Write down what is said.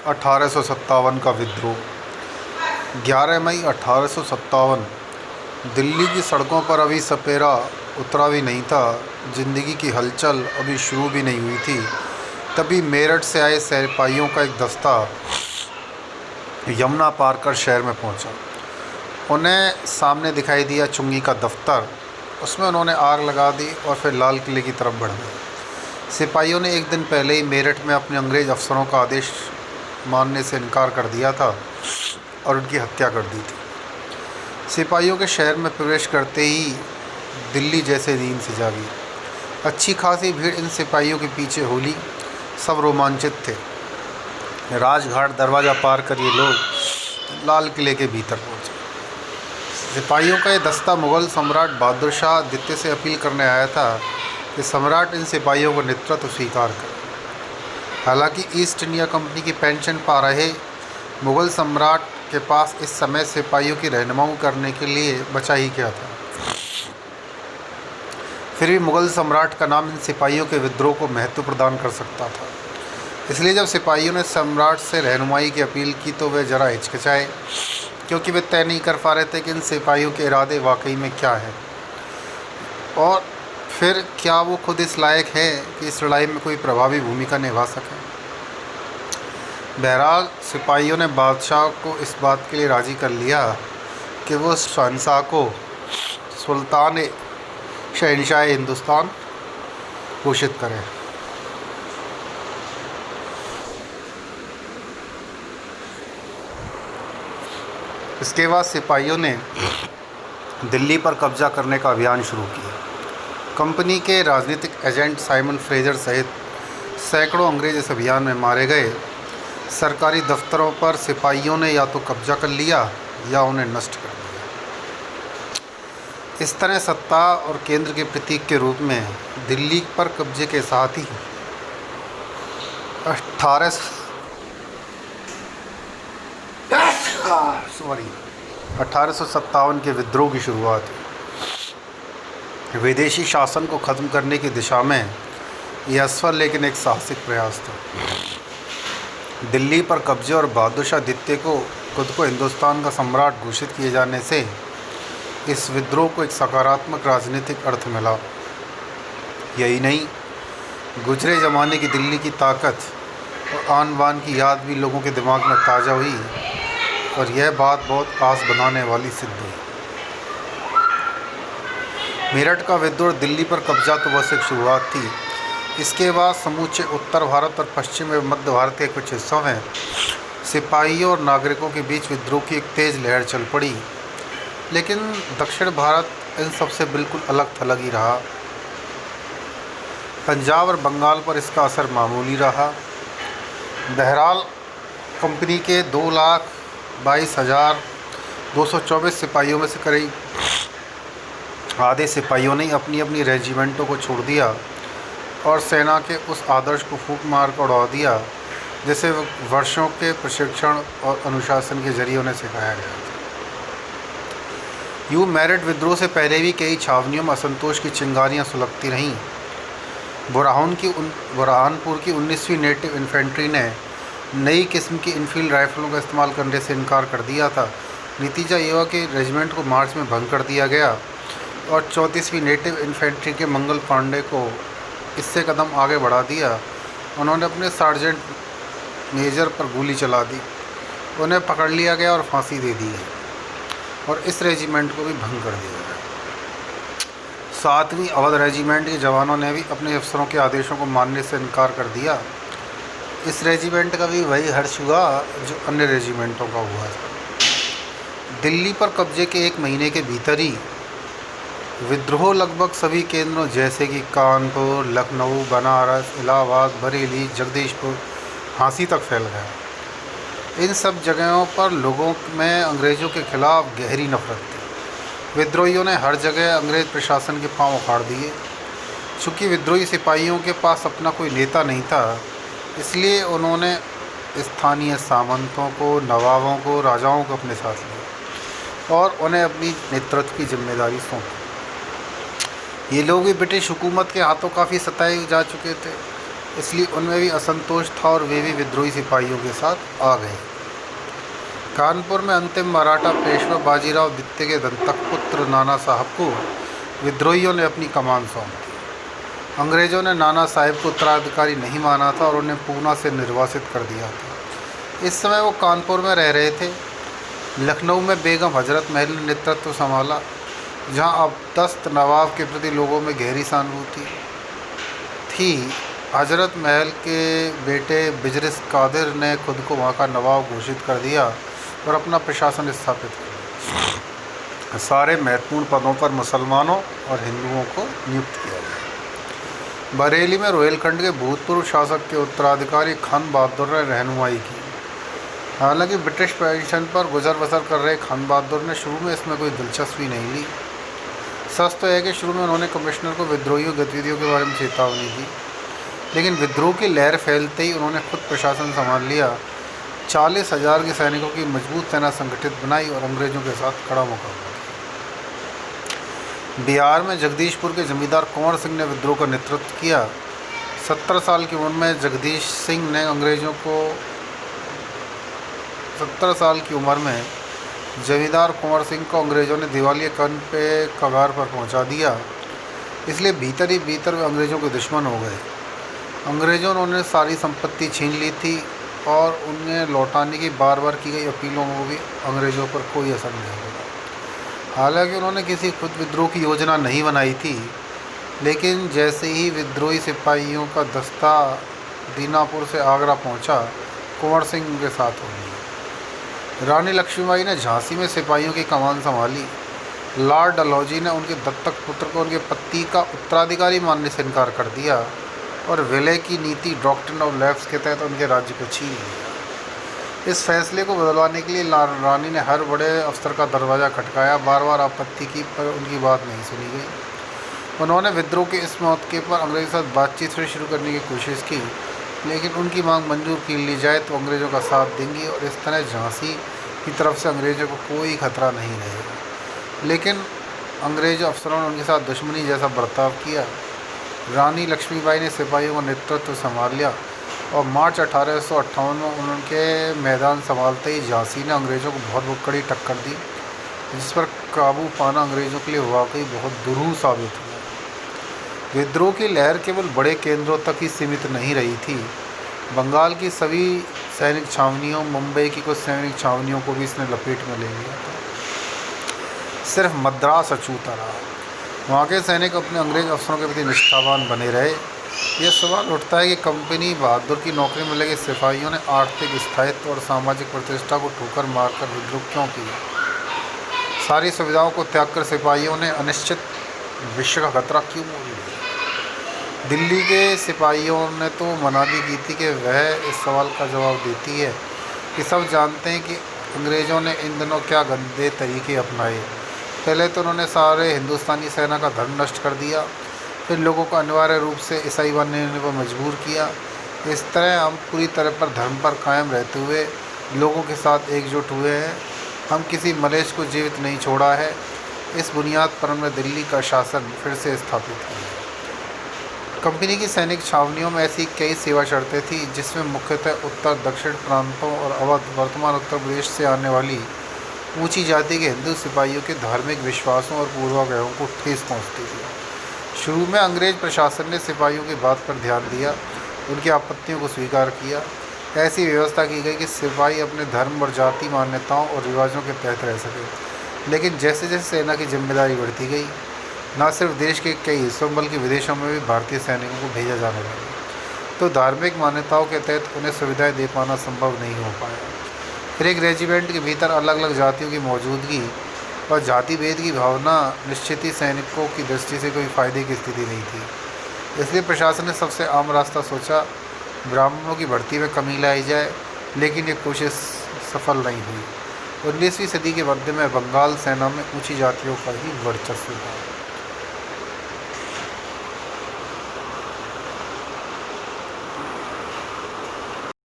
1857 का विद्रोह। 11 मई 1857। दिल्ली की सड़कों पर अभी सपेरा उतरा भी नहीं था, जिंदगी की हलचल अभी शुरू भी नहीं हुई थी। तभी मेरठ से आए सिपाहियों का एक दस्ता यमुना पार कर शहर में पहुंचा। उन्हें सामने दिखाई दिया चुंगी का दफ्तर। उसमें उन्होंने आग लगा दी और फिर लाल किले की तरफ बढ़ गए। सिपाहियों ने एक दिन पहले ही मेरठ में अपने अंग्रेज़ अफसरों का आदेश मानने से इनकार कर दिया था और उनकी हत्या कर दी थी। सिपाहियों के शहर में प्रवेश करते ही दिल्ली जैसे नींद से जागी। अच्छी खासी भीड़ इन सिपाहियों के पीछे होली। सब रोमांचित थे। राजघाट दरवाज़ा पार कर ये लोग लाल किले के भीतर पहुंचे। सिपाहियों का ये दस्ता मुग़ल सम्राट बहादुर शाह द्वितीय से अपील करने आया था कि सम्राट इन सिपाहियों को नेतृत्व स्वीकार करे। हालांकि ईस्ट इंडिया कंपनी की पेंशन पा रहे मुग़ल सम्राट के पास इस समय सिपाहियों की रहनुमाई करने के लिए बचा ही क्या था। फिर भी मुग़ल सम्राट का नाम इन सिपाहियों के विद्रोह को महत्व प्रदान कर सकता था। इसलिए जब सिपाहियों ने सम्राट से रहनुमाई की अपील की तो वे ज़रा हिचकिचाए, क्योंकि वे तय नहीं कर पा रहे थे कि इन सिपाहियों के इरादे वाकई में क्या हैं और फिर क्या वो खुद इस लायक है कि इस लड़ाई में कोई प्रभावी भूमिका निभा सकें। बहरहाल सिपाहियों ने बादशाह को इस बात के लिए राज़ी कर लिया कि वो शहंशाह को सुल्तान शहंशाह हिंदुस्तान घोषित करें। इसके बाद सिपाहियों ने दिल्ली पर कब्जा करने का अभियान शुरू किया। कंपनी के राजनीतिक एजेंट साइमन फ्रेजर सहित सैकड़ों अंग्रेज इस अभियान में मारे गए। सरकारी दफ्तरों पर सिपाहियों ने या तो कब्जा कर लिया या उन्हें नष्ट कर दिया। इस तरह सत्ता और केंद्र के प्रतीक के रूप में दिल्ली पर कब्जे के साथ ही 1857 के विद्रोह की शुरुआत हुई। विदेशी शासन को ख़त्म करने की दिशा में यह असफल लेकिन एक साहसिक प्रयास था। दिल्ली पर कब्जे और बहादुर शाह द्वितीय को खुद को हिंदुस्तान का सम्राट घोषित किए जाने से इस विद्रोह को एक सकारात्मक राजनीतिक अर्थ मिला। यही नहीं, गुजरे ज़माने की दिल्ली की ताकत और आन बान की याद भी लोगों के दिमाग में ताज़ा हुई और यह बात बहुत आस बनाने वाली सिद्ध हुई। मेरठ का विद्रोह दिल्ली पर कब्जा तो बस एक शुरुआत थी। इसके बाद समूचे उत्तर भारत और पश्चिम एवं मध्य भारत के कुछ हिस्सों में सिपाहियों और नागरिकों के बीच विद्रोह की एक तेज़ लहर चल पड़ी। लेकिन दक्षिण भारत इन सबसे बिल्कुल अलग थलग ही रहा। पंजाब और बंगाल पर इसका असर मामूली रहा। बहरहाल कंपनी के 2,22,224 सिपाहियों में से करीब आधे सिपाहियों ने अपनी अपनी रेजिमेंटों को छोड़ दिया और सेना के उस आदर्श को फूंक मार कर उड़ा दिया जिसे वर्षों के प्रशिक्षण और अनुशासन के जरिए उन्हें सिखाया गया था। यूँ मेरठ विद्रोह से पहले भी कई छावनियों में असंतोष की चिंगारियाँ सुलगती रहीं। बुरहानपुर की 19वीं नेटिव इन्फेंट्री ने नई किस्म की इनफील्ड राइफलों का इस्तेमाल करने से इनकार कर दिया था। नतीजा ये हुआ कि रेजिमेंट को मार्च में भंग कर दिया गया और 34वीं नेटिव इन्फेंट्री के मंगल पांडे को इससे कदम आगे बढ़ा दिया। उन्होंने अपने सार्जेंट मेजर पर गोली चला दी। उन्हें पकड़ लिया गया और फांसी दे दी गई और इस रेजिमेंट को भी भंग कर दिया गया। 7वीं अवध रेजिमेंट के जवानों ने भी अपने अफसरों के आदेशों को मानने से इनकार कर दिया। इस रेजिमेंट का भी वही हर्ष हुआ जो अन्य रेजिमेंटों का हुआ था। दिल्ली पर कब्जे के एक महीने के भीतर ही विद्रोह लगभग सभी केंद्रों जैसे कि कानपुर, लखनऊ, बनारस, इलाहाबाद, बरेली, जगदीशपुर, झांसी तक फैल गया। इन सब जगहों पर लोगों में अंग्रेज़ों के खिलाफ़ गहरी नफरत थी। विद्रोहियों ने हर जगह अंग्रेज़ प्रशासन के पांव उखाड़ दिए। चूँकि विद्रोही सिपाहियों के पास अपना कोई नेता नहीं था, इसलिए उन्होंने स्थानीय सामंतों को, नवाबों को, राजाओं को अपने साथ लिया और उन्हें अपनी नेतृत्व की जिम्मेदारी सौंपी। ये लोग भी ब्रिटिश हुकूमत के हाथों काफ़ी सताए जा चुके थे इसलिए उनमें भी असंतोष था और वे भी विद्रोही सिपाहियों के साथ आ गए। कानपुर में अंतिम मराठा पेशवा बाजीराव द्वितीय के दंतक पुत्र नाना साहब को विद्रोहियों ने अपनी कमान सौंप दी। अंग्रेज़ों ने नाना साहब को उत्तराधिकारी नहीं माना था और उन्हें पूना से निर्वासित कर दिया था। इस समय वो कानपुर में रह रहे थे। लखनऊ में बेगम हजरत महल ने नेतृत्व संभाला, जहां अब दस्त नवाब के प्रति लोगों में गहरी सहानुभूति थी। हजरत महल के बेटे बिजरिस कादिर ने खुद को वहाँ का नवाब घोषित कर दिया और अपना प्रशासन स्थापित किया। सारे महत्वपूर्ण पदों पर मुसलमानों और हिंदुओं को नियुक्त किया गया। बरेली में रोहिलखंड के भूतपूर्व शासक के उत्तराधिकारी खान बहादुर ने रहनुमाई की। हालांकि ब्रिटिश पेंशन पर गुजर बसर कर रहे खान बहादुर ने शुरू में इसमें कोई दिलचस्पी नहीं ली। सच तो है कि शुरू में उन्होंने कमिश्नर को विद्रोहियों गतिविधियों के बारे में चेतावनी दी, लेकिन विद्रोह की लहर फैलते ही उन्होंने खुद प्रशासन संभाल लिया। 40,000 के सैनिकों की मजबूत सेना संगठित बनाई और अंग्रेज़ों के साथ कड़ा मुकाबला किया। बिहार में जगदीशपुर के जमींदार कुंवर सिंह ने विद्रोह का नेतृत्व किया। 70 साल की उम्र में जगदीश सिंह ने अंग्रेज़ों को 70 साल की उम्र में जमींदार कुंवर सिंह को अंग्रेज़ों ने दिवालियापन पे कगार पर पहुंचा दिया। इसलिए भीतर ही भीतर वे अंग्रेज़ों के दुश्मन हो गए। अंग्रेज़ों ने उन्हें सारी संपत्ति छीन ली थी और उन्हें लौटाने की बार बार की गई अपीलों में भी अंग्रेज़ों पर कोई असर नहीं पड़ा। हालांकि उन्होंने किसी खुद विद्रोह की योजना नहीं बनाई थी, लेकिन जैसे ही विद्रोही सिपाहियों का दस्ता दीनापुर से आगरा पहुंचा, कुंवर सिंह उनके साथ हो गई। रानी लक्ष्मीबाई ने झांसी में सिपाहियों की कमान संभाली। लॉर्ड डलहौजी ने उनके दत्तक पुत्र को उनके पति का उत्तराधिकारी मानने से इनकार कर दिया और विलय की नीति डॉक्ट्रिन ऑफ लैप्स के तहत उनके राज्य को छीन लिया। इस फैसले को बदलवाने के लिए रानी ने हर बड़े अफसर का दरवाज़ा खटकाया, बार बार आपत्ति की, पर उनकी बात नहीं सुनी गई। उन्होंने विद्रोह के इस मौके पर अंग्रेज़ों के साथ बातचीत फिर शुरू करने की कोशिश की, लेकिन उनकी मांग मंजूर की ली जाए तो अंग्रेज़ों का साथ देंगी और इस तरह झांसी की तरफ से अंग्रेज़ों को कोई खतरा नहीं रहेगा। लेकिन अंग्रेज़ अफसरों ने उनके साथ दुश्मनी जैसा बर्ताव किया। रानी लक्ष्मीबाई ने सिपाहियों का नेतृत्व संभाल लिया और मार्च 1858 में उनके मैदान संभालते ही झांसी ने अंग्रेज़ों को बहुत कड़ी टक्कर दी, जिस पर काबू पाना अंग्रेज़ों के लिए वाकई बहुत दुरूह साबित हुआ। विद्रोह की लहर केवल बड़े केंद्रों तक ही सीमित नहीं रही थी। बंगाल की सभी सैनिक छावनियों, मुंबई की कुछ सैनिक छावनियों को भी इसने लपेट में ले लिया था। सिर्फ मद्रास अछूता रहा। वहाँ के सैनिक अपने अंग्रेज़ अफसरों के प्रति निष्ठावान बने रहे। यह सवाल उठता है कि कंपनी बहादुर की नौकरी में लगे सिपाहियों ने आर्थिक स्थायित्व और सामाजिक प्रतिष्ठा को ठोकर मारकर विद्रोह क्यों किया? सारी सुविधाओं को त्याग कर सिपाहियों ने अनिश्चित विश्व का खतरा क्यों मोल लिया? दिल्ली के सिपाहियों ने तो मनादी की थी कि वह इस सवाल का जवाब देती है कि सब जानते हैं कि अंग्रेज़ों ने इन दिनों क्या गंदे तरीके अपनाए। पहले तो उन्होंने सारे हिंदुस्तानी सेना का धर्म नष्ट कर दिया, फिर लोगों को अनिवार्य रूप से ईसाई बनने पर मजबूर किया। इस तरह हम पूरी तरह पर धर्म पर कायम रहते हुए लोगों के साथ एकजुट हुए हैं। हम किसी मलेच्छ को जीवित नहीं छोड़ा है। इस बुनियाद पर हमने दिल्ली का शासन फिर से स्थापित किया। कंपनी की सैनिक छावनियों में ऐसी कई सेवा शर्तें थीं, जिसमें मुख्यतः उत्तर दक्षिण प्रांतों और अवध वर्तमान उत्तर प्रदेश से आने वाली ऊंची जाति के हिंदू सिपाहियों के धार्मिक विश्वासों और पूर्वाग्रहों को ठेस पहुंचती थी। शुरू में अंग्रेज प्रशासन ने सिपाहियों की बात पर ध्यान दिया, उनकी आपत्तियों को स्वीकार किया। ऐसी व्यवस्था की गई कि सिपाही अपने धर्म और जाति मान्यताओं और रिवाजों के तहत रह सके। लेकिन जैसे जैसे सेना की जिम्मेदारी बढ़ती गई, न सिर्फ देश के कई हिस्सों बल्कि विदेशों में भी भारतीय सैनिकों को भेजा जाने लगा, तो धार्मिक मान्यताओं के तहत उन्हें सुविधाएं दे पाना संभव नहीं हो पाया। फिर एक रेजिमेंट के भीतर अलग अलग जातियों की मौजूदगी और जाति भेद की भावना निश्चित ही सैनिकों की दृष्टि से कोई फ़ायदे की स्थिति नहीं थी। इसलिए प्रशासन ने सबसे आम रास्ता सोचा, ब्राह्मणों की भर्ती में कमी लाई जाए, लेकिन ये कोशिश सफल नहीं हुई। 19वीं सदी के मध्य में बंगाल सेना में ऊंची जातियों का ही वर्चस्व था।